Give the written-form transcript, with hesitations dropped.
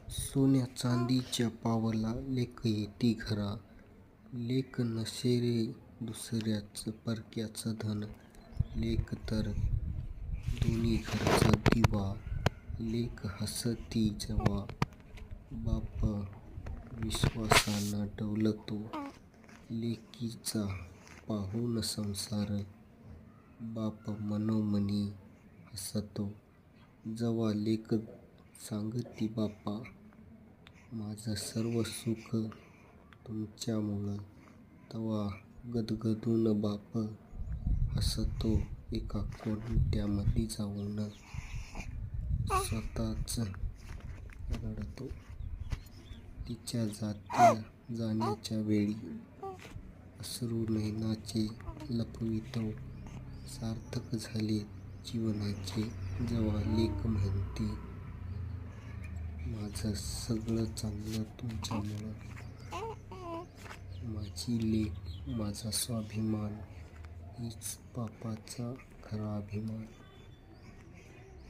सोन्या चांदीच्या पावला लेक येती घरा. लेक नसे रे दुसऱ्याच परक्याचं धन. लेक तर दोन्ही घरचा दिवा. लेक हसती जेव्हा बाप विश्वासानं डोलतो. लेकीचा पाहून संसार बाप मनोमनी हसतो. जेव्हा लेक सांगती बापा, माझं सर्व सुख तुमच्यामुळं, तेव्हा गदगदून बाप हसतो. एका कोपऱ्यामध्ये जाऊन स्वतःच रडतो. तिच्या जाण्याच्या वेळी अश्रू नयनाचे लपवितो. सार्थक झाले जीवनाचे जेव्हा लेक म्हणते, माझं सगळं चांगलं तुमच्यामुळं. माझी लेक माझा स्वाभिमान, हीच बापाचा खरा अभिमान.